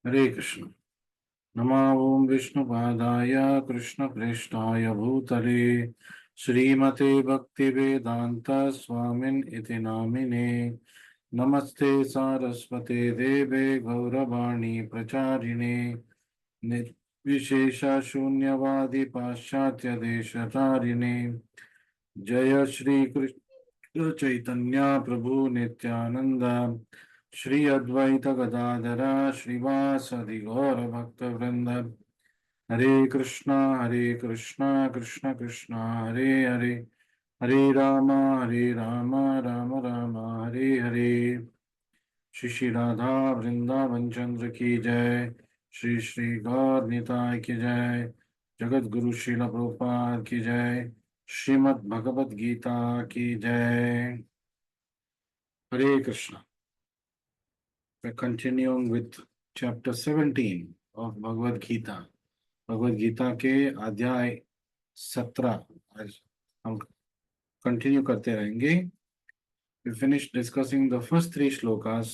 हरे कृष्ण। नमो ओं विष्णुपादाय कृष्णप्रेष्ठाय भूतले श्रीमते भक्तिवेदांत स्वामिन् इति नामिने। नमस्ते सारस्वते देवे गौरवाणी प्रचारिणे निर्विशेष शून्यवादी पाश्चात्य देशतारिणे। जय श्री कृष्ण चैतन्य प्रभु नित्यानंद श्री अद्वैत गदाधर श्रीवासदि गौर भक्त वृंद। हरे कृष्णा कृष्ण कृष्ण हरे हरे, हरे राम राम राम हरे हरे। श्री श्री राधा वृंदावन चंद्र की जय। श्री श्री गौर निताय की जय। जगत गुरु श्रील प्रभुपाद की जय। श्रीमद् भगवद गीता की जय। हरे Krishna. We're continuing with chapter 17 of Bhagavad Gita. Bhagavad Gita के अध्याय 17 आज हम कंटिन्यू करते रहेंगे। We finished discussing the first three shlokas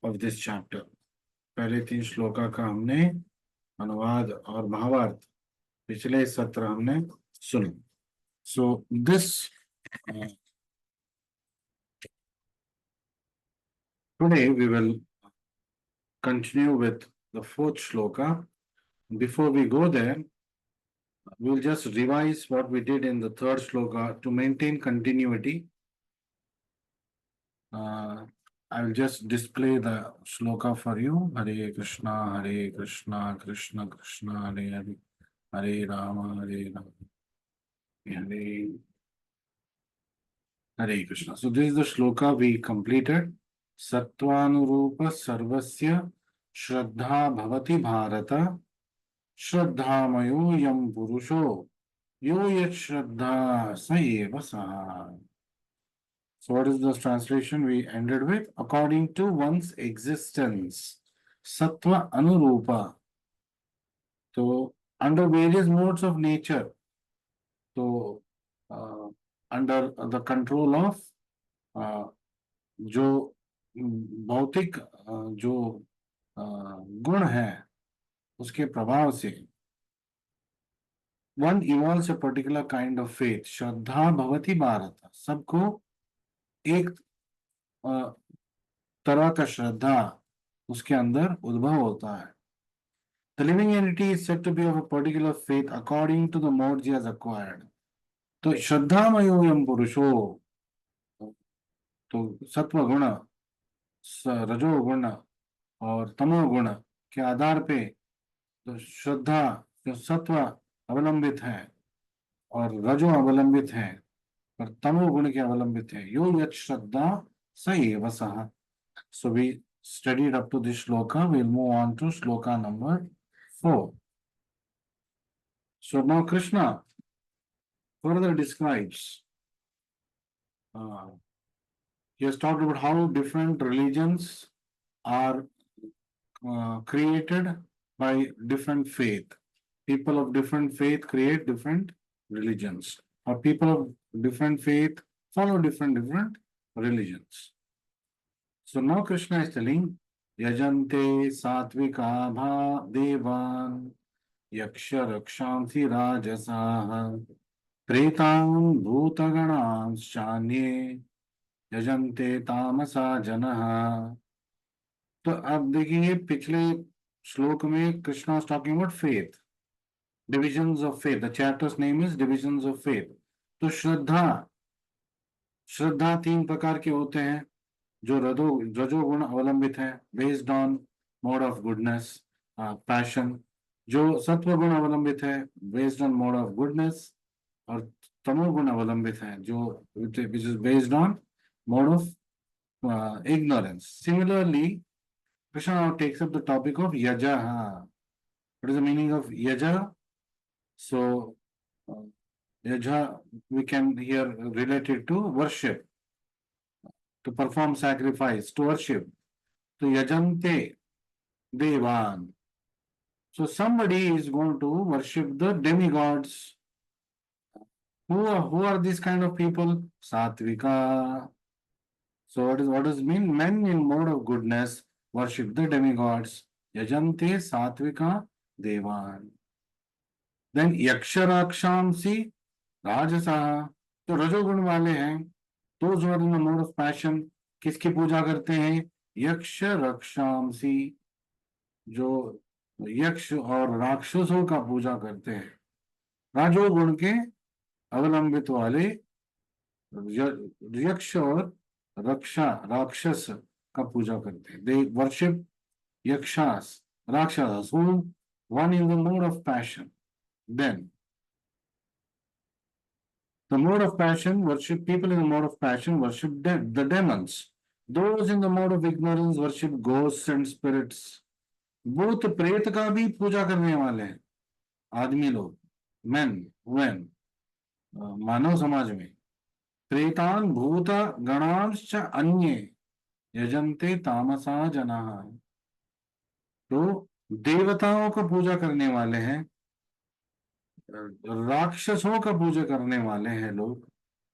of this chapter. पहले तीन श्लोका का हमने अनुवाद और भावार्थ पिछले सत्र हमने सुना। So this today we will continue with the fourth shloka. Before we go there, we'll just revise what we did in the third shloka to maintain continuity. I'll just display the shloka for you. Hare Krishna, Krishna Krishna, Hare Hare, Hare Rama, Hare Hare Krishna. So this is the shloka we completed. Sattvanurupa sarvasya shraddha bhavati bharata श्रद्धामयो यम पुरुषो यो यत् श्रद्धा स एव सः. So what is the translation we ended with? According to one's existence, sattva anurupa. So under various modes of nature, so under the control of जो भौतिक जो गुण है उसके प्रभाव से one evolves a particular kind of faith. श्रद्धा भवति भारत. सबको एक तरह का श्रद्धा उसके अंदर उद्भव होता है. The living entity is said to be of a particular faith according to the modes he has acquired. तो श्रद्धामयो यम पुरुषो, तो सत्व गुण, रजो गुण और तमो गुण के आधार पे तो श्रद्धा जो सत्व अवलंबित है और रजो अवलंबित है और तमो गुण के अवलंबित है. यो यत् श्रद्धा स एव सः. So we studied up to this shloka. We'll move on to shloka number 4. So now Krishna further describes, he has talked about how different religions are created by different faith. People of different faith create different religions, or people of different faith follow different religions. So now Krishna is telling, Yajante satvika bha devan yaksha rakshansi rajasaha pretam bhutaganam shanye yajante tamasa janaha. तो अब देखिए पिछले श्लोक में Krishna is talking about faith, divisions of faith. The chapter's name is divisions of faith. तो श्रद्धा तीन प्रकार के होते हैं जो रजोगुण अवलंबित है, based on mode of goodness, passion. जो सत्व गुण अवलंबित है, based on mode of goodness. और तमोगुण अवलंबित है जो which is based on mode of ignorance. Similarly, Krishna now takes up the topic of yaja. What is the meaning of yaja? So yaja we can here relate it to worship, to perform sacrifice, to worship. So yajante devan. So somebody is going to worship the demigods. Who are these kind of people? Satvika. So what does it mean? Men in mode of goodness worship the demigods. यजन्ते सात्विका देवान। Then यक्ष राक्षांसी राजसः, तो रजोगुण वाले हैं, तो जो इन mode of passion किसकी पूजा करते हैं? यक्ष रक्षांसी, जो यक्ष और राक्षसों का पूजा करते हैं। राजोगुण के अवलंबित वाले यक्ष और रक्षा राक्षस का पूजा करते हैं। They worship yakshas, rakshasas, who one in the mode of passion. Then, the mode of passion worship, people in the mode of passion worship the demons. Those in the mode of ignorance worship ghosts and spirits. भूत प्रेत का भी पूजा करने वाले हैं आदमी लोग, men, women, मानव समाज में। प्रेतान भूत गणांश्च अन्ये यजन्ते तामसा जनाः, तो देवताओं का पूजा करने वाले हैं, राक्षसों का पूजा करने वाले हैं लोग,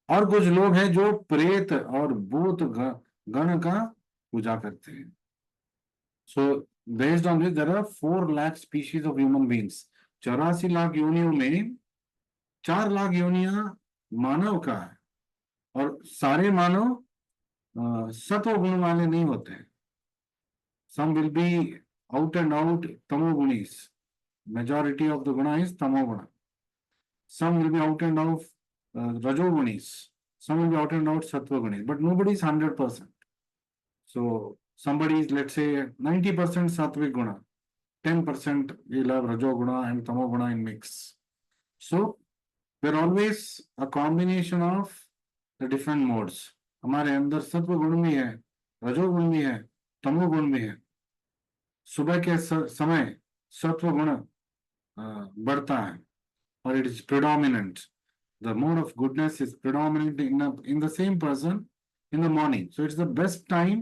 और कुछ लोग हैं जो प्रेत और भूत गण का पूजा करते हैं। So based on this there are 4 lakh species of human beings. 84 lakh योनियों में 4 लाख योनियां मानव का है, और सारे मानव सत्व गुण वाले नहीं होते हैं। Some will be out and out तमोगुणीस, majority of the guna is tamoguna. Some will be out and out rajogunis, some will be out and out sattvagunis, but nobody is 100%. So somebody is, let's say, 90% sattvic guna, 10% will have rajoguna and tamoguna in mix. So there are always a combination of the different modes. हमारे अंदर सत्व गुण भी है, रजोगुण भी है, तमोगुण भी है। सुबह के समय सत्व गुण बढ़ता है, or it is predominant. The mode of goodness is predominant in the same person in the morning. So it's the best time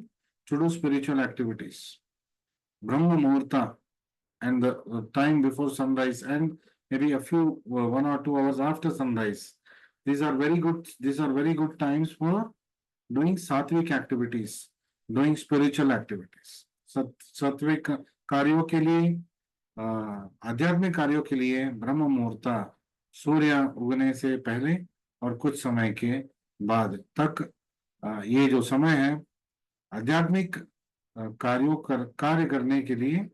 to do spiritual activities. Brahma Muhurta and the time before sunrise, and maybe a few 1 or 2 hours after sunrise. These are very good times for doing sattvic activities, doing spiritual activities. सात्विक कार्यों के लिए, आध्यात्मिक कार्यों के लिए ब्रह्म मुहूर्त, सूर्य उगने से पहले और कुछ समय के बाद तक, ये जो समय है आध्यात्मिक कार्य करने के लिए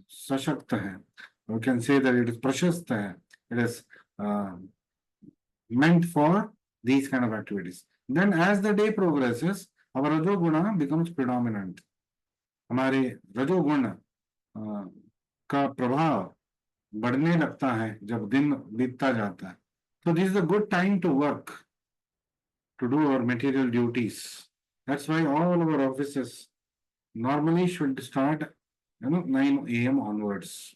सशक्त है। We can say that it is प्रशस्त है, it is meant for these kind of activities. Then as the day progresses, our rajoguna becomes predominant. हमारे रजोगुण का प्रभाव बढ़ने लगता है जब दिन बीतता जाता है। So this is a good time to work, to do our material duties. That's why all our offices normally should start 9 a.m. onwards.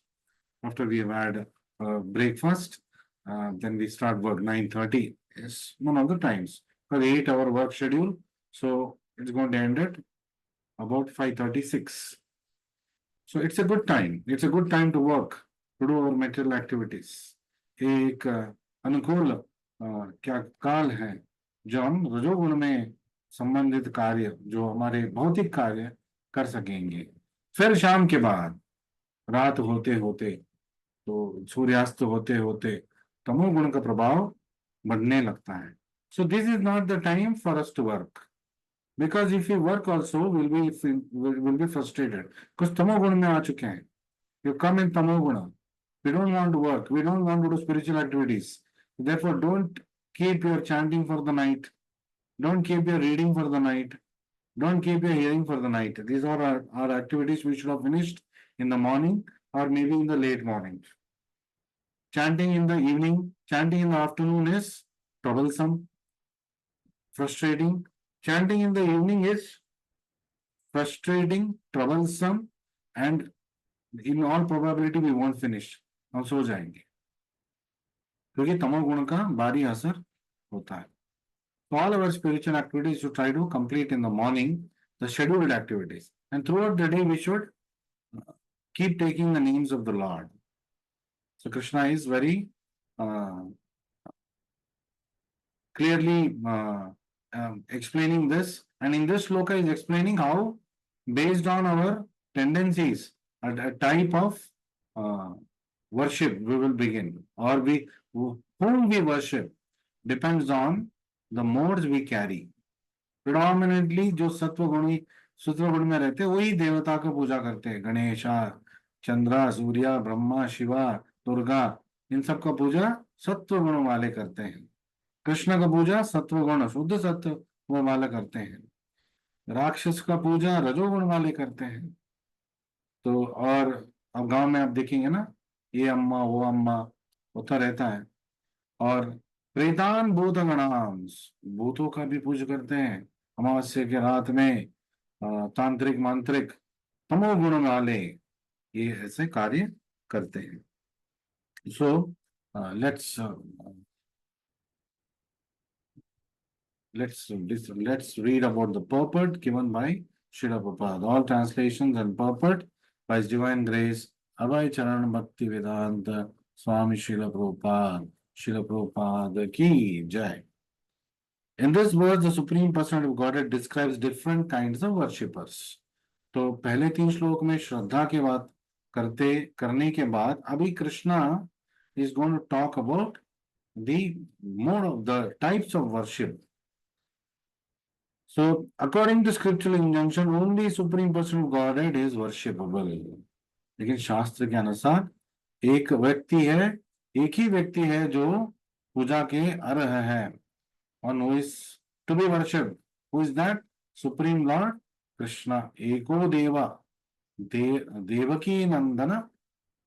After we have had breakfast, then we start work 9:30 is one of the times for 8-hour work schedule. So it's going to end at about 5:36. So it's a good time. It's a good time to work, to do our material activities. एक अनुकूल क्या काल है जो हम रजोगुण में संबंधित कार्य, जो हमारे भौतिक कार्य कर सकेंगे। फिर शाम के बाद रात होते होते, तो सूर्यास्त होते होते तमोगुण का प्रभाव बढ़ने लगता है। So this is not the time for us to work, because if we work also we'll be frustrated, because tamoguna में आ चुके हैं। You come in tamoguna, we don't want to work, we don't want to do spiritual activities. Therefore, don't keep your chanting for the night, don't keep your reading for the night, don't keep your hearing for the night. These are our activities we should have finished in the morning or maybe in the late morning. Chanting in the evening, chanting in the afternoon is troublesome, frustrating. Chanting in the evening is frustrating, troublesome, and in all probability we won't finish. हम सो जाएंगे, क्योंकि तमोगुण का भारी असर होता है। So all our spiritual activities should try to complete in the morning, the scheduled activities, and throughout the day we should keep taking the names of the Lord. So Krishna is very clearly explaining this, and in this shloka is explaining how, based on our tendencies, a type of worship we will begin, or we whom we worship depends on the modes we carry. Predominantly जो सत्व गुण में रहते हैं वही देवता का पूजा करते हैं. गणेशा, चंद्रा, सूर्या, ब्रह्मा, शिवा, दुर्गा, इन सब का पूजा सत्व गुण वाले करते हैं. कृष्ण का पूजा सत्व गुण शुद्ध सत्व वाले करते हैं. राक्षस का पूजा रजोगुण वाले करते हैं. तो और अब गांव में आप देखेंगे ना, ये अम्मा वो अम्मा होता रहता है. और प्रेतान भूतगणाम, भूतों का भी पूजा करते हैं. अमावस्या के रात में तांत्रिक मांत्रिक तमोगुण वाले ये ऐसे कार्य करते हैं. So let's let's read about the purport given by Srila Prabhupada. All translations and purport by His Divine Grace Abhay Charan Bhakti Vedanta Swami Srila Prabhupada. Srila Prabhupada ki jai. In this verse, the Supreme Personality of Godhead describes different kinds of worshippers. तो पहले 3 श्लोक में श्रद्धा के बात करने के बाद अभी Krishna is going to talk about the mode of the types of worship. So, according to scriptural injunction, only Supreme Person of Godhead is worshipable. लेकिन शास्त्र के अनुसार एक ही व्यक्ति है जो पूजा के अर्ह है. One who is to be worshipped. Who is that? Supreme Lord Krishna. Eko Deva. Devaki Nandana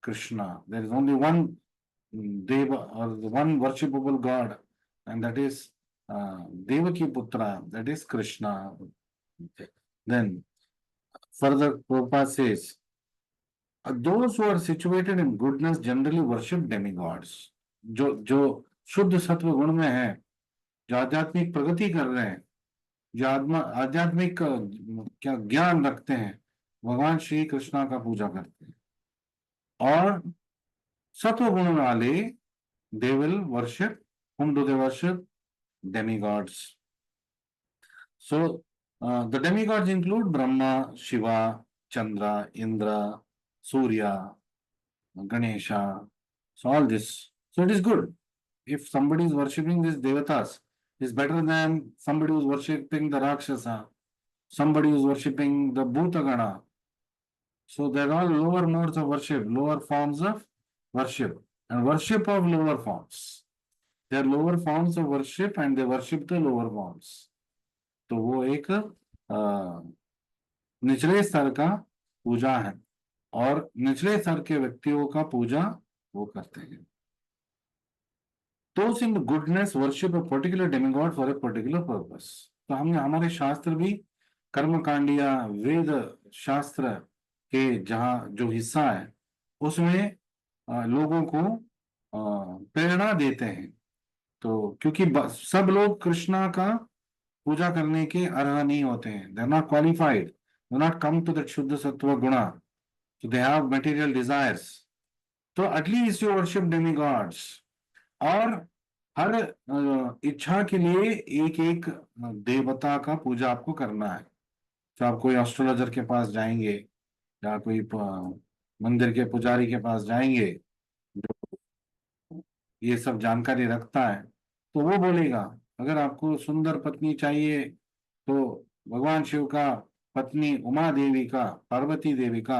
Krishna. There is only one Deva or one worshipable God, and that is Devaki Putra, that is Krishna. Then further Prabhupada says, those who are situated in goodness generally worship demigods. जो शुद्ध सत्व गुण में है, जो आध्यात्मिक प्रगति कर रहे हैं, जो आध्यात्मिक क्या ज्ञान रखते हैं, भगवान श्री कृष्णा का पूजा करते हैं. और सत्व गुण वाले they will worship. Whom do they worship? Demigods. So the demigods include Brahma, Shiva, Chandra, Indra, Surya, Ganesha. So all this. So it is good. If somebody is worshipping these devatas, is better than somebody who is worshipping the Rakshasa, somebody who is worshipping the Bhutagana. So there are lower modes of worship, lower forms of worship, and worship of lower forms. There are lower forms of worship and they worship the lower forms. तो वो एक निचले स्तर का पूजा है और निचले स्तर के व्यक्तियों का पूजा वो करते हैं. Those in goodness worship a particular demigod for a particular purpose. तो हमने हमारे शास्त्र भी कर्मकांडिया वेद शास्त्र के जहाँ जो हिस्सा है उसमें लोगों को प्रेरणा देते हैं. तो क्योंकि सब लोग कृष्णा का पूजा करने के अर्ह नहीं होते हैं. They are not qualified, they not come to that शुद्ध सत्व गुणा, so they have material desires. तो एटलीस्ट यू वर्शिप डेमिगॉड्स. और हर इच्छा के लिए एक एक देवता का पूजा आपको करना है. तो आप कोई एस्ट्रोलॉजर के पास जाएंगे या कोई मंदिर के पुजारी के पास जाएंगे जो ये सब जानकारी रखता है, तो वो बोलेगा अगर आपको सुंदर पत्नी चाहिए तो भगवान शिव का पत्नी उमा देवी का, पार्वती देवी का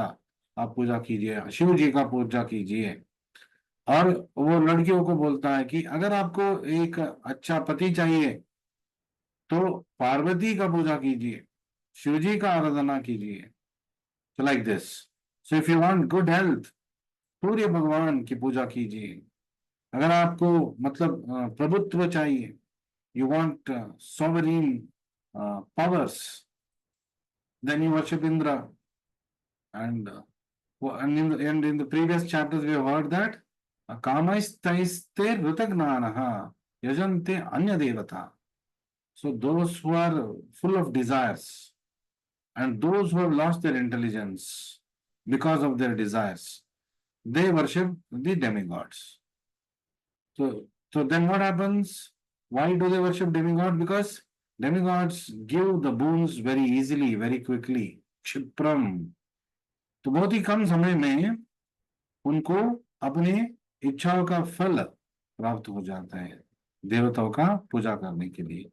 आप पूजा कीजिए, शिव जी का पूजा कीजिए. और वो लड़कियों को बोलता है कि अगर आपको एक अच्छा पति चाहिए तो पार्वती का पूजा कीजिए, शिव जी का आराधना कीजिए. तो like this. So if you want good health, सूर्य भगवान की पूजा कीजिए. अगर आपको मतलब प्रभुत्व चाहिए, you want sovereign powers, then you worship Indra. And in the previous chapters we have heard that kamastaiste rutagnanaha yajante anya devata. So those who are full of desires and those who have lost their intelligence because of their desires, they worship the demigods. So then what happens? Why do they worship demigods? Because demigods give the boons very easily, very quickly. Kshipram. तो बहुत ही कम समय में उनको अपने इच्छाओं का फल प्राप्त हो जाता है देवताओं का पूजा करने के लिए।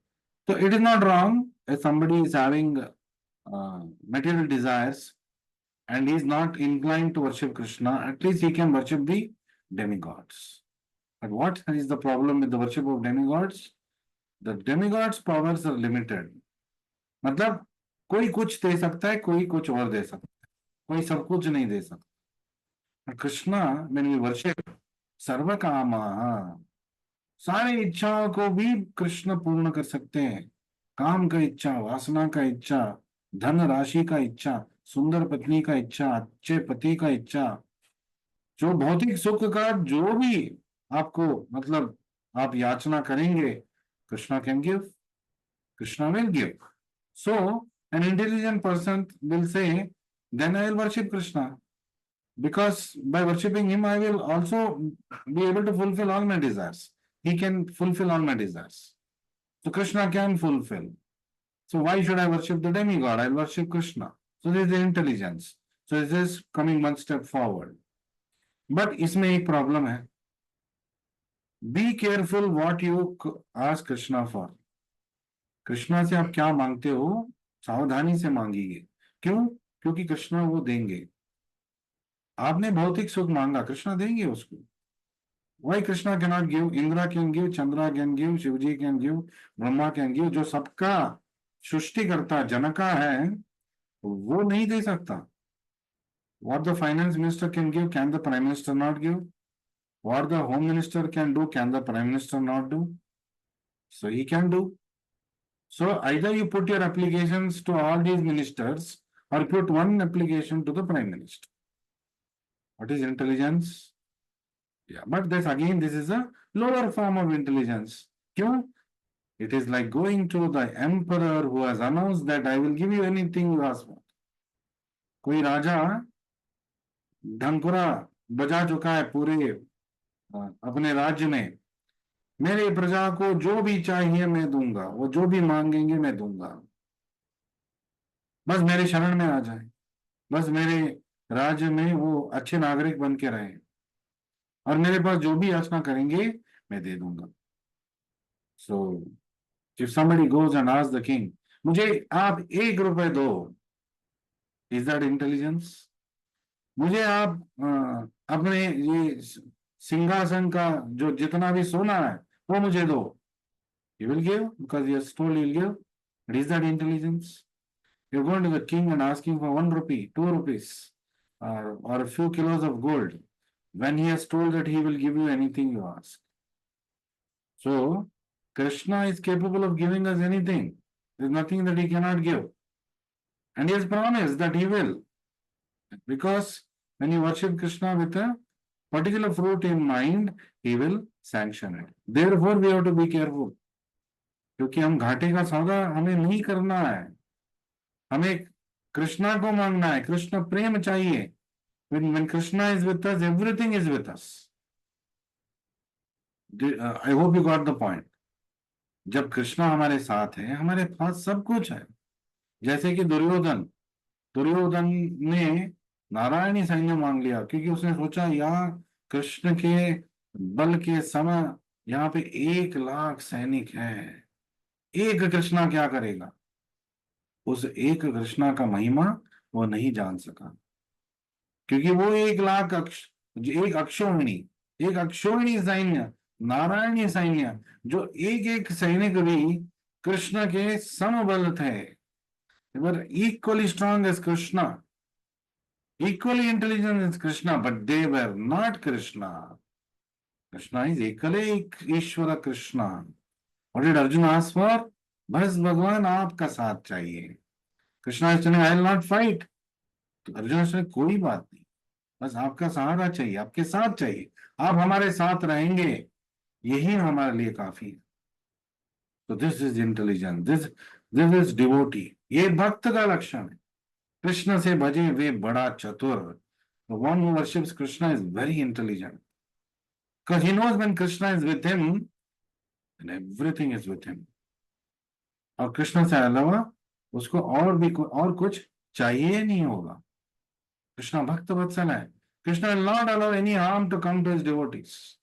तो it is not wrong if somebody is having material desires and he is not inclined to worship Krishna, at least he can worship the demigods. But what is the problem with the worship of demigods? The demigods powers are limited. मतलब कोई कुछ दे सकता है, कोई कुछ और दे सकता है, कोई सब कुछ नहीं दे सकता। कृष्णा when we worship सर्व कामा, सारी इच्छाओं को भी कृष्ण पूर्ण कर सकते हैं। काम का इच्छा, वासना का इच्छा, धन राशि का इच्छा, सुंदर पत्नी का इच्छा, अच्छे पति का इच्छा, जो भौतिक सुख का जो भी आपको मतलब आप याचना करेंगे, Krishna can give, Krishna will give. So an intelligent person will say then I will worship Krishna, because by worshipping him I will also be able to fulfill all my desires. He can fulfill all my desires. So Krishna can fulfill. So why should I worship the demigod? I'll worship Krishna. So this is the intelligence. So this is coming one step forward. But इसमें एक problem है। Be careful what you ask Krishna for. Krishna से आप क्या मांगते हो, सावधानी से मांगिए। क्यों? क्योंकि कृष्णा वो देंगे। आपने भौतिक सुख मांगा, कृष्णा देंगे उसको। Why Krishna cannot give? Indra can give, Chandra can give, Shivji can give, Brahma can give। जो सबका सृष्टिकर्ता जनका है वो नहीं दे सकता। What the finance minister can give, can the prime minister not give? What the home minister can do, can the prime minister not do? So he can do. So either you put your applications to all these ministers or put one application to the prime minister. What is intelligence? Yeah, but this again, this is a lower form of intelligence. क्यों? It is like going to the emperor who has announced that I will give you anything you ask for. कोई राजा ढंकुरा बजा चुका है पूरे अपने राज्य में, मेरे प्रजा को जो भी चाहिए मैं दूंगा, वो जो भी मांगेंगे मैं दूंगा, बस मेरे शरण में आ जाए, बस मेरे राज्य में वो अच्छे नागरिक बन के रहे और मेरे पास जो भी याचना करेंगे मैं दे दूंगा। So if somebody goes and asks the king, मुझे आप 1 रुपए दो, इज दैट इंटेलिजेंस? मुझे आप अपने ये सिंहासन का जो जितना भी सोना है वो मुझे दो, he will give because he has told he will give. But is that intelligence? You're going to the king and asking for 1 rupee, 2 rupees, or a few kilos of gold when he has told that he will give you anything you ask. So Krishna is capable of giving us anything. There's nothing that he cannot give. And he has promised that he will. Because when you worship Krishna with a particular fruit in mind, he will sanction it. Therefore, we have to be careful. क्योंकि हम घाटे का सौदा हमें नहीं करना है, हमें कृष्णा को मांगना है। कृष्ण प्रेम चाहिए। when Krishna is with us, everything is with us. I hope you got the point. जब कृष्णा हमारे साथ है, हमारे पास सब कुछ है। जैसे कि दुर्योधन ने नारायणी सैन्य मांग लिया क्योंकि उसने सोचा यहाँ कृष्ण के बल के समय यहाँ पे 1 लाख सैनिक हैं, एक कृष्णा क्या करेगा? उस एक कृष्णा का महिमा वो नहीं जान सका क्योंकि वो 1 लाख एक अक्षोहिणी सैन्य, नारायणी सैन्य, जो एक एक सैनिक भी कृष्ण के समबल थे, equally strong as Krishna, equally intelligent as Krishna, but they were not Krishna. Krishna is ekale Ishvara Krishna. What did Arjuna ask for? बस भगवान आपका साथ चाहिए। Krishna is telling I will not fight. तो अर्जुन से कोई बात नहीं, बस आपका सहारा चाहिए, आपके साथ चाहिए, आप हमारे साथ रहेंगे, यही हमारे लिए काफी है। तो this is intelligence, this is devotee, ये भक्त का लक्षण है। कृष्ण से भजे वे बड़ा चतुर। The one who worships Krishna is very intelligent because he knows when Krishna is with him, then everything is with him. और कृष्ण से अलावा उसको और भी और कुछ चाहिए नहीं होगा। Krishna Bhakta Vatsala hai. Krishna will not allow any harm to come to his devotees.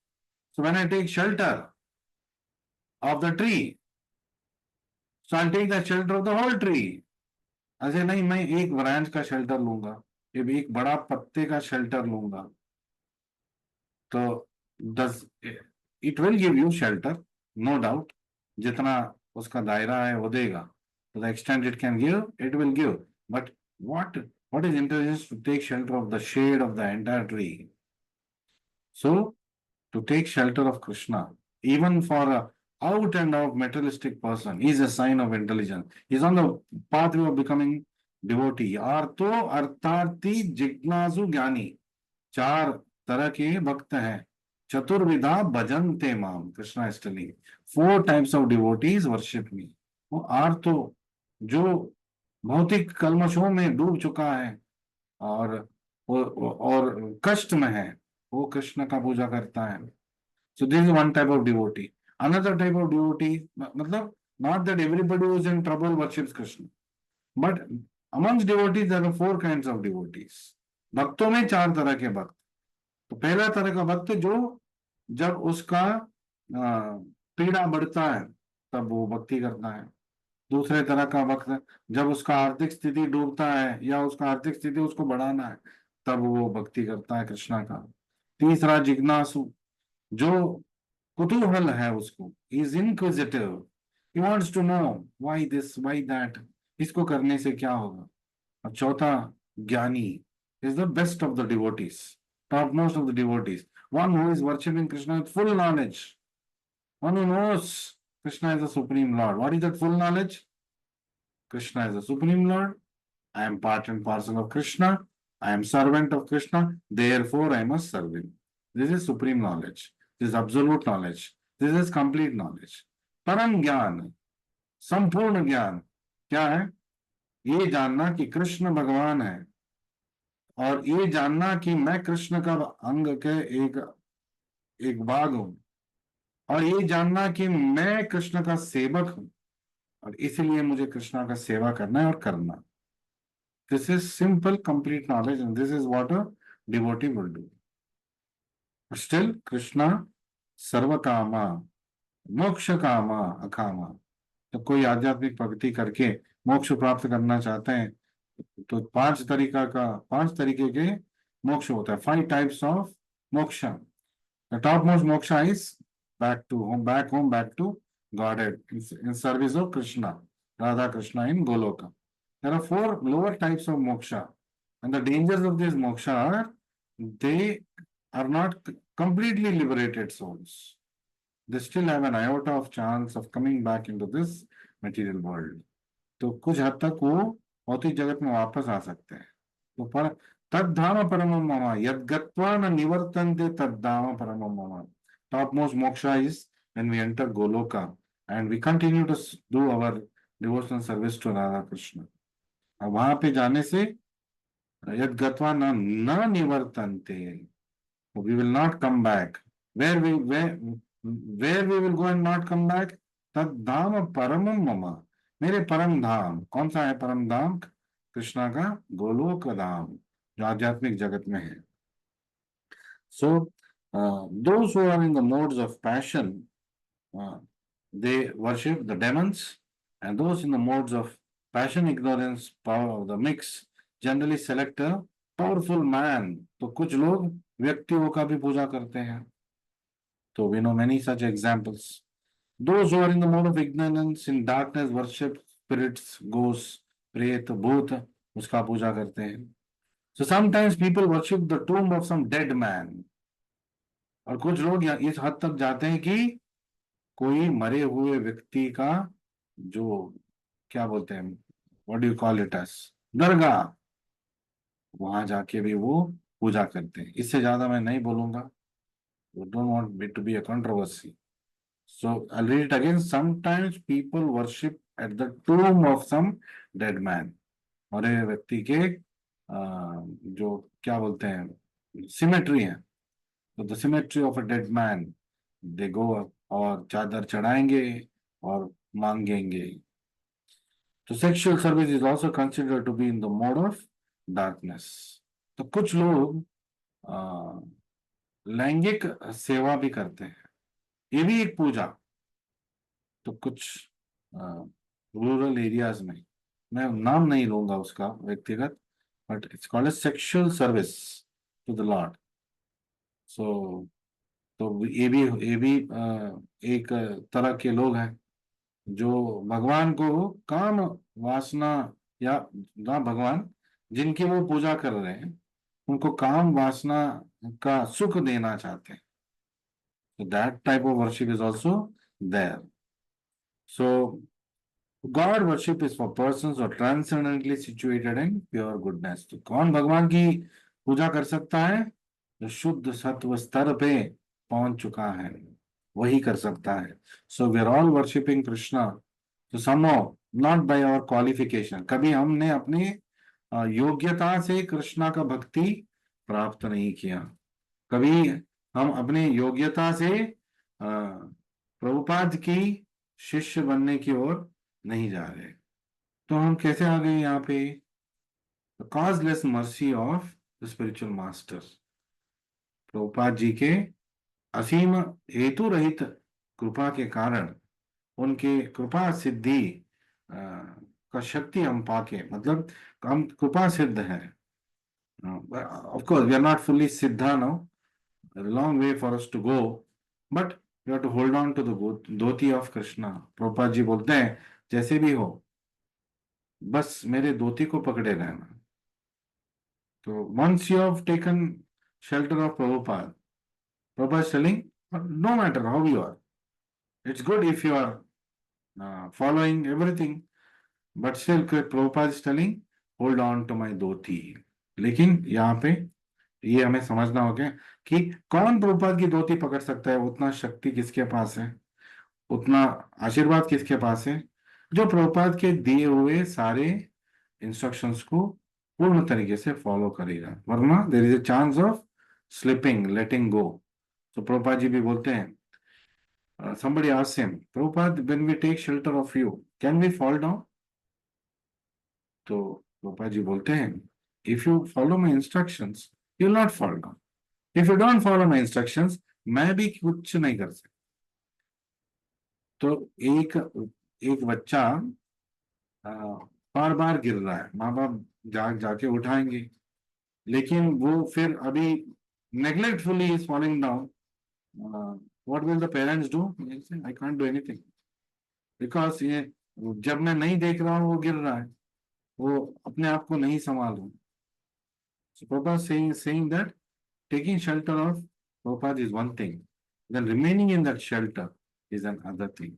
So when I take shelter of the tree, so I'll take the shelter of the whole tree. ऐसे नहीं मैं एक branch का shelter लूंगा, एक बड़ा पत्ते का शेल्टर लूंगा, तो thus it will give you shelter, no doubt, जितना उसका दायरा है वो देगा, to the extent it can give, it will give. But what what is intelligence to take shelter of the shade of the entire tree? So to take shelter of Krishna, even for a out and out materialistic person, is a sign of intelligence. He's on the pathway of becoming devotee. आर्तो अर्थार्थी जिज्ञासु ज्ञानी, चार तरह के भक्त हैं. चतुर्विधा भजन्ते माम, Krishna is telling. Four types of devotees worship me. वो आर्तो, जो भौतिक कल्मशों में डूब चुका है और और कष्ट में है, वो कृष्ण का पूजा करता है. So this is one type of devotee. Another type of devotee, मतलब not that everybody who is in trouble worships Krishna, but amongst devotees there are four kinds of devotees. भक्तों में चार तरह के भक्त. तो पहला तरह का भक्त जो जब उसका पीड़ा बढ़ता है तब वो भक्ति करता है. दूसरे तरह का भक्त जब उसका आर्थिक स्थिति डूबता है या उसका आर्थिक स्थिति उसको बढ़ाना है तब वो भक्ति करता है कृष्णा का. तीसरा जिज्ञासु, जो कुतूहल है उसको, is inquisitive, he wants to know why this why that, इसको करने से क्या होगा. और चौथा ज्ञानी, is the best of the devotees, topmost of the devotees, one who is worshipping Krishna with full knowledge, one who knows Krishna is the supreme lord. What is that full knowledge? Krishna is the supreme lord, I am part and parcel of Krishna, I am servant of Krishna, therefore I must serve him. This is supreme knowledge. This is absolute knowledge. This is complete knowledge. परम ज्ञान, संपूर्ण ज्ञान क्या है? ये जानना कि कृष्ण भगवान है, और ये जानना कि मैं कृष्ण का अंग के एक भाग हूं, और ये जानना कि मैं कृष्ण का सेवक हूं, और इसीलिए मुझे कृष्ण का सेवा करना है और करना. This is simple, complete knowledge, and this is what a devotee will do. But still, Krishna सर्वकामा, मोक्ष कामा अकामा. तो कोई आध्यात्मिक प्रगति करके मोक्ष प्राप्त करना चाहते हैं तो पांच तरीके के मोक्ष होता है. 5 types of moksha. The topmost moksha is back home, back to Godhead, in service of Krishna, Radha Krishna in Goloka. There are 4 lower types of moksha, and the dangers of this moksha are they are not completely liberated souls. They still have an iota of chance of coming back into this material world. तो कुछ हद तक वो भौतिक जगत में वापस आ सकते हैं. तो पर तद्धाम परमम मम यद गत्वा न निवर्तन्ते तद्धाम परमम मम. Top most moksha is when we enter Goloka and we continue to do our devotional service to Radha Krishna. अब वहां पे जाने से यद गत्वा न निवर्तन्ते, we will not come back. Where we will go and not come back? तद्धाम परमम मम, मेरे परम धाम. कौन सा है परम धाम? कृष्णा का गोलोक धाम, जो आध्यात्मिक जगत में है. So those who are in the modes of passion, they worship the demons, and those in the modes of passion, ignorance, power of the mix generally select a powerful man. तो कुछ लोग व्यक्तियों का भी पूजा करते हैं. तो we know many such examples. Those who are in the mode of ignorance, in darkness, worship spirits, ghosts, प्रेत, भूत, उसका पूजा करते हैं. So sometimes people worship the tomb of some dead man. और कुछ लोग इस हद तक जाते हैं कि कोई मरे हुए व्यक्ति का, जो क्या बोलते हैं, what do you call it as, दरगाह, वहां जाके भी वो पूजा करते हैं. इससे ज्यादा मैं नहीं बोलूंगा. Don't want it to be a controversy. So I'll read it again. Sometimes people worship at the tomb of some dead man. मरे व्यक्ति के जो क्या बोलते हैं, सिमेट्री है. तो the cemetery of a dead man they go, और चादर चढ़ाएंगे और मांगेंगे. तो sexual service is also considered to be in the mode of darkness. तो कुछ लोग आ, लैंगिक सेवा भी करते हैं, ये भी एक पूजा। तो कुछ रूरल एरियाज में, मैं नाम नहीं लूंगा उसका व्यक्तिगत, but it's called a sexual service to the lord. So तो ये भी एक तरह के लोग हैं जो भगवान को काम वासना, या ना भगवान जिनकी वो पूजा कर रहे हैं उनको काम वासना का सुख देना चाहते हैं। So that type of worship is also there. So God worship is for persons who are transcendently situated in pure goodness. तो कौन भगवान की पूजा कर सकता है? जो शुद्ध सत्व स्तर पे पहुंच चुका है वही कर सकता है। So we are all worshipping Krishna तो somehow not by our qualification. कभी हमने अपने योग्यता से कृष्णा का भक्ति प्राप्त नहीं किया। कभी हम अपने योग्यता से प्रभुपाद की शिष्य बनने की ओर नहीं जा रहे। तो हम कैसे आ गए यहाँ पे? Causeless mercy of the spiritual master. Prabhupada ji के असीम हेतु रहित कृपा के कारण, उनके कृपा सिद्धि का शक्ति हम पाके, मतलब हम कृपा सिद्ध है। Of course we are not fully siddha now, long way for us to go, but you have to hold on to the dhoti of Krishna। Prabhupada ji बोलते हैं जैसे भी हो बस मेरे धोती को पकड़े रहना। तो once you have taken shelter of Prabhupada, Prabhupada is telling no matter how you are, it's good if you are following everything, but still Prabhupada is telling hold on to my dhoti। लेकिन यहाँ पे ये हमें समझना होगा कि कौन प्रभुपाद की धोती पकड़ सकता है। उतना शक्ति किसके पास है, उतना आशीर्वाद किसके पास है? जो प्रभुपाद के दिए हुए सारे इंस्ट्रक्शंस को पूर्ण तरीके से फॉलो करेगा, वरना there is a chance of slipping, letting go. तो प्रभुपाद जी भी बोलते हैं, somebody asked him, Prabhupada, when we take shelter of you, can we fall down? तो प्रभुपाद जी बोलते हैं, if you follow my instructions, you will not fall down. If you don't follow my instructions, मैं भी कुछ नहीं कर सकता। तो एक एक बच्चा बार बार गिर रहा है, माँ बाप जाके उठाएंगे, लेकिन वो फिर अभी neglectfully is falling down. What will the parents do? I can't do anything, because ये जब मैं नहीं देख रहा हूँ वो गिर रहा है, वो अपने आप को नहीं संभाल रहा। So Prabhupada saying that taking shelter of Prabhupada is one thing, then remaining in that shelter is another thing।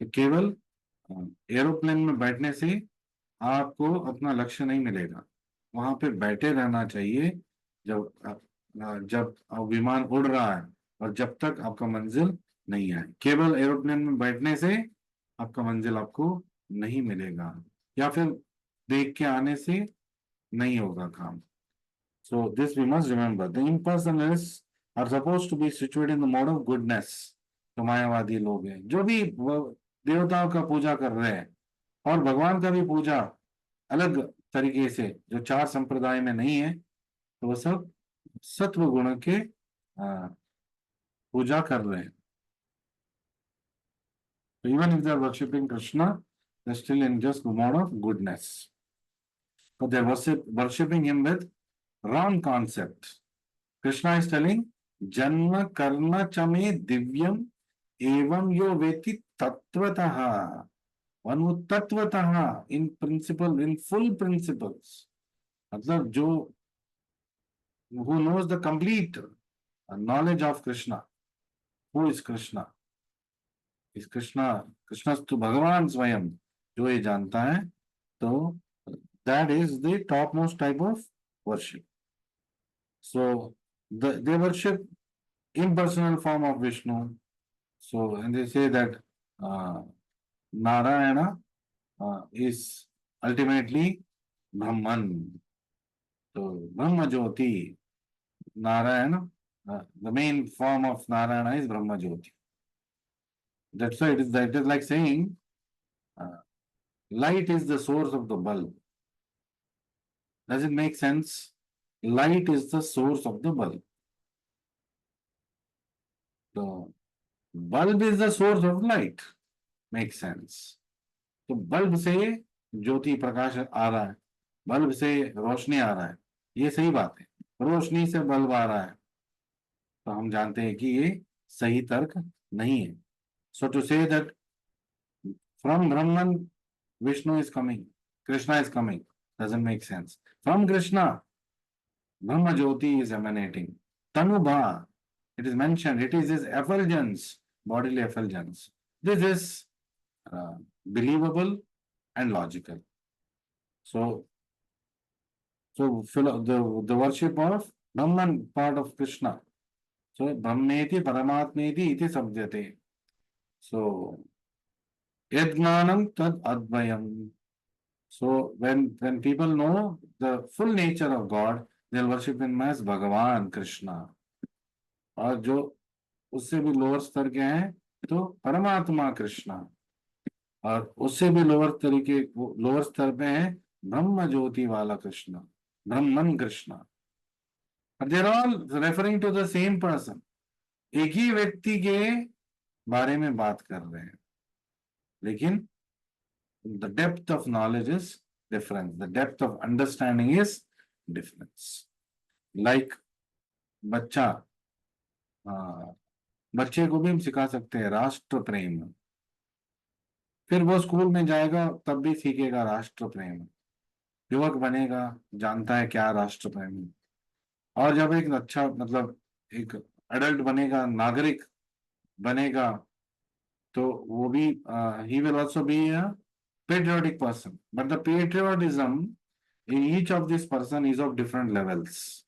केवल एरोप्लेन में बैठने से आपको अपना लक्ष्य नहीं मिलेगा, वहां पे बैठे रहना चाहिए जब जब विमान उड़ रहा है और जब तक आपका मंजिल नहीं आए। केवल एरोप्लेन में बैठने से आपका मंजिल आपको नहीं मिलेगा, या फिर देख के आने से नहीं होगा काम। So this we must remember, the impersonalists are suppose to be situated in the mode of goodness. तो मायावादी लोग हैं जो भी देवताओं का पूजा कर रहे हैं और भगवान का भी पूजा अलग तरीके से, जो चार संप्रदाय में नहीं है, तो वो सब सत्व गुण के पूजा कर रहे हैं। So even if they are worshipping Krishna, they're still in just mode of goodness. But they're worshipping him with wrong concept. Krishna is telling, Janma karma chame divyam evam yo veti tattvataha। One who tattvataha, in principle, in full principles, मतलब जो who knows the complete knowledge of Krishna। Who is Krishna? Is Krishna, Krishna तो भगवान स्वयं जो ये जानता है। तो that is the topmost type of worship। So they worship impersonal form of Vishnu। So and they say that Narayana is ultimately Brahman। So Brahma Jyoti, Narayana, the main form of Narayana is Brahma Jyoti। That's why it is like saying light is the source of the bulb, Does it make sense? Light is the source of the bulb. The bulb is the source of light. Makes sense. तो bulb से ज्योति प्रकाश आ रहा है, bulb से रोशनी आ रहा है, ये सही बात है। रोशनी से बल्ब आ रहा है, तो हम जानते हैं कि ये सही तर्क नहीं है। So to say that from Brahman Vishnu is coming, Krishna is coming, doesn't make sense. From Krishna brahma jyoti is emanating. तनुभा, it is mentioned, it is his effulgence, bodily effulgence. This is believable and logical. So, the worship of Brahman part of Krishna. So, Brahmeti Paramatmeti iti sabdyate. So, yadgnanam tad advayam. So, when people know the full nature of God, they'll worship him as Bhagavan Krishna. और जो उससे भी lower स्तर के हैं तो परमात्मा कृष्णा, और उससे भी लोअर स्तर पे है ब्रह्म ज्योति वाला Krishna, Brahman Krishna. There all referring to the same person, एक ही व्यक्ति के बारे में बात कर रहे हैं, लेकिन the depth of knowledge is difference, the depth of understanding is difference. Like बच्चा, बच्चे को भी हम सिखा सकते हैं राष्ट्र प्रेम, फिर वो स्कूल में जाएगा तब भी सीखेगा राष्ट्र प्रेम, युवक बनेगा जानता है क्या राष्ट्र प्रेम है, और जब एक अच्छा मतलब एक एडल्ट बनेगा, नागरिक बनेगा, तो वो भी he will also be a patriotic person, but the patriotism in each of this person is of different levels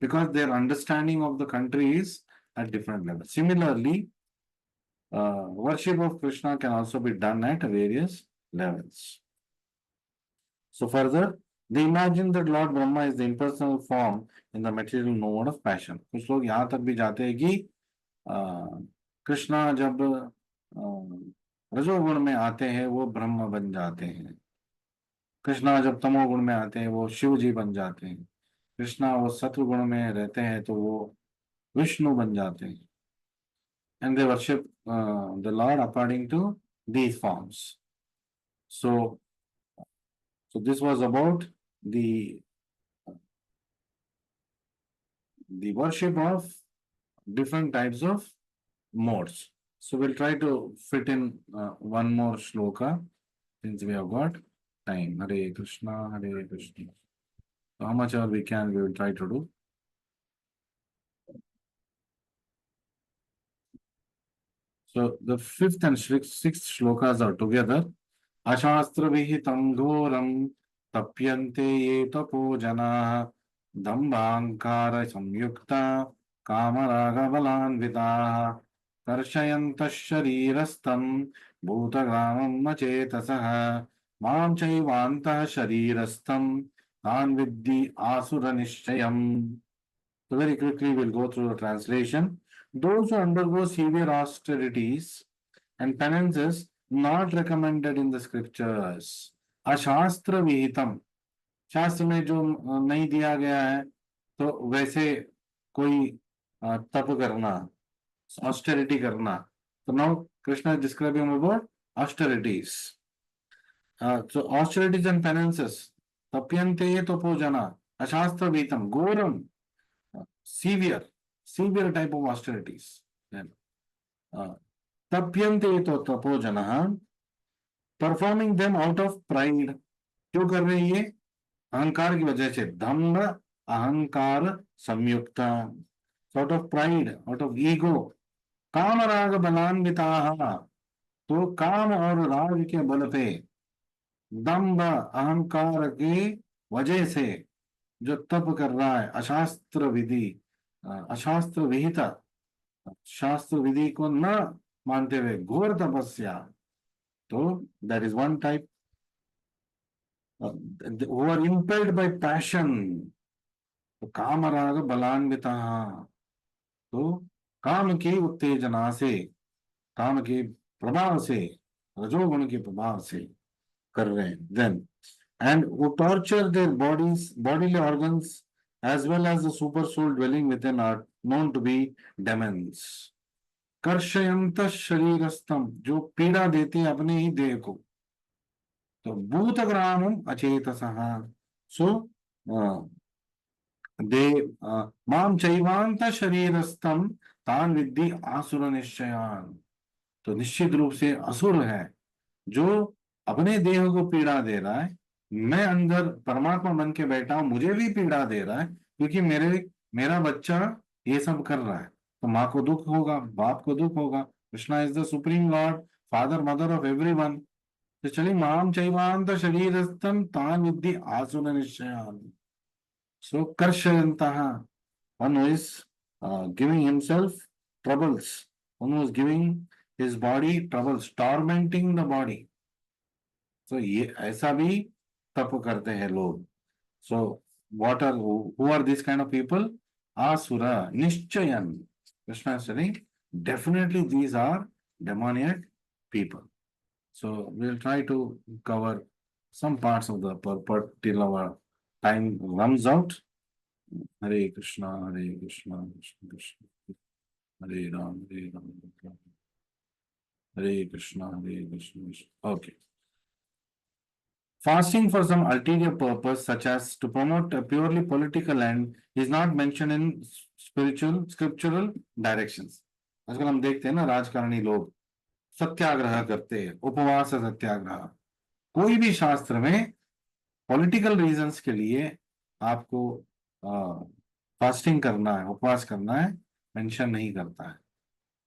because their understanding of the country is at different levels. Similarly, worship of Krishna can also be done at various levels. So further, they imagine that Lord Brahma is the impersonal form in the material mode of passion. कुछ लोग यहाँ तक भी जाते हैं कि कृष्णा जब रजोगुण में आते हैं वो ब्रह्म बन जाते हैं, कृष्णा जब तमोगुण में आते हैं वो शिव जी बन जाते हैं, कृष्णा वो सत्वगुण में रहते हैं तो वो विष्णु बन जाते हैं, and they worship the Lord according to these forms. So this was about the worship of different types of modes. So we'll try to fit in one more shloka since we have got time. Hare Krishna, Hare Krishna. So how much we can, we will try to do. So the fifth and sixth shlokas are together. Ashastra vihitam ghoram tapyante ye tapo janaha dambhankara samyukta kamaraga balanvitaha कर्षयन्तः शरीरस्थं भूतग्रामं न चेतसः मां चैवान्तः शरीरस्थं तान् विद्धि आसुरनिश्चयम्. So very quickly we'll go through the translation. Those who undergo severe austerities and penances not recommended in the scriptures. अशास्त्र विहितम, शास्त्र में जो नहीं दिया गया है तो वैसे कोई तप करना, austerity करना. So now Krishna is describing about austerities. So austerities and penances. Tapyante topojana, ashastra vitam, goram, severe type of austerities. Then tapyante to tapojana, performing them out of pride. क्यों कर रहे हैं ये? अहंकार की वजह से. दम्भ अहंकार संयुक्ता, out of pride, out of ego. काम राग बलान्विता, तो काम और राग के बल पे, दम्भ अहंकार की वजह से जो तप कर रहा है, अशास्त्र विधि, अशास्त्र विहिता, शास्त्र विधि को न मानते हुए घोर तपस्या, तो that is one type. who are impelled by passion, तो काम राग बलान्विता, तो काम की उत्तेजना से, काम के प्रभाव से, रजोगुण के प्रभाव से कर रहे हैं. Then and who torture their bodily organs, as well as the super soul dwelling within, are known to be demons. कर्षयंत शरीरस्थम, जो पीड़ा देते हैं अपने ही देह को, तो भूतग्रामम अचेतसः, सो दे माम चैवांत शरीरस्थम तान विद्धि आसुर निश्चयान। तो निश्चित रूप से असुर है जो अपने देह को पीड़ा दे रहा है। मैं अंदर परमात्मा बन के बैठा हूं, मुझे भी पीड़ा दे रहा है, क्योंकि मेरा बच्चा ये सब कर रहा है। तो माँ को दुख होगा, बाप को दुख होगा। Krishna is the supreme Lord, father mother of everyone. तो चलिए, माम चैवांत शरीरस्थम तान विद्धि आसुर निश्चयान। सो कर्षयन्तः, one who is giving himself troubles, one who is giving his body troubles, tormenting the body. So ये ऐसा भी तप करते हैं लोग। So what are who are these kind of people? Asura Nishchayan. Krishna is saying definitely these are demoniac people. So we'll try to cover some parts of the purport till our time runs out. Hare Krishna, Krishna Krishna, Hare Ram, Hare Krishna, Krishna. Okay. Fasting for some ulterior purpose, such as to promote a purely political end, is not mentioned in spiritual, scriptural directions. आजकल हम देखते हैं ना, राजकारणी लोग सत्याग्रह करते हैं, उपवास सत्याग्रह। कोई भी शास्त्र में पॉलिटिकल रीजंस के लिए आपको फास्टिंग करना है, उपवास करना है, मेंशन नहीं करता है।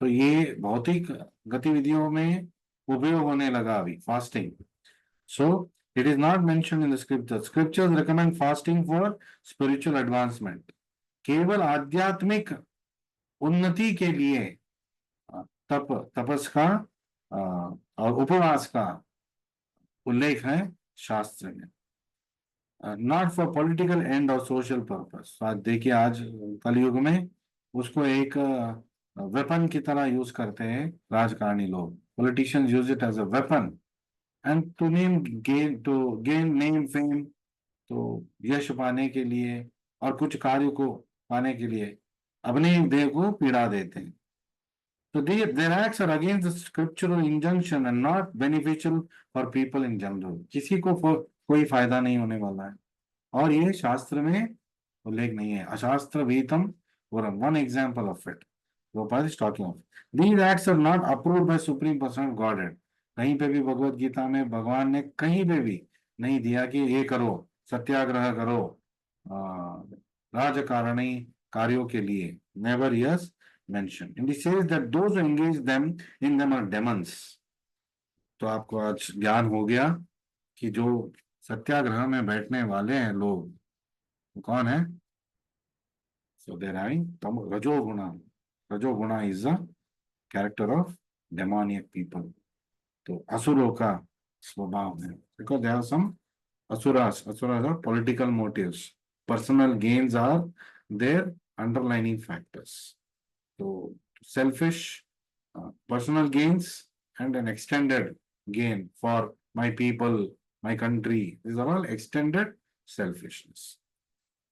तो ये भौतिक गतिविधियों में उपयोग होने लगा अभी fasting. So it is not mention in the scripture. Scriptures recommend fasting for spiritual advancement. केवल आध्यात्मिक उन्नति के लिए तपस का और उपवास का उल्लेख है शास्त्र में, नॉट फॉर पॉलिटिकल एंड और सोशल पर्पस। आज देखिए, आज कलयुग में उसको एक वेपन की तरह यूज करते हैं राजकारणी लोग। Politicians use it as a weapon and to gain name fame, तो यश पाने के लिए और कुछ कार्य को पाने के लिए अपने देह को पीड़ा देते हैं। तो their acts are against the scriptural injunction and not beneficial for people in general. किसी को कोई फायदा नहीं होने वाला है, और ये शास्त्र में उल्लेख नहीं है। अशास्त्र वीतम पुरम, one example of it Prabhupada is talking of. These acts are not approved by Supreme Person of Godhead. कहीं पे भी भगवत गीता में भगवान ने कहीं पे भी नहीं दिया कि ये करो, सत्याग्रह करो राजकारणी कार्यों के लिए। Never yes mentioned. And he says that those who engage them in them are demons. तो आपको आज ज्ञान हो गया कि जो सत्याग्रह में बैठने वाले हैं लोग, वो कौन है? So they're having Rajoguna. Rajoguna is a character of demoniac people. तो असुरों का स्वभाव है, because they have some asuras are political motives. Personal gains are their underlining factors. So selfish personal gains and an extended gain for my people, my country, these are all extended selfishness.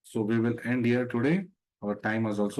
So we will end here today. Our time has also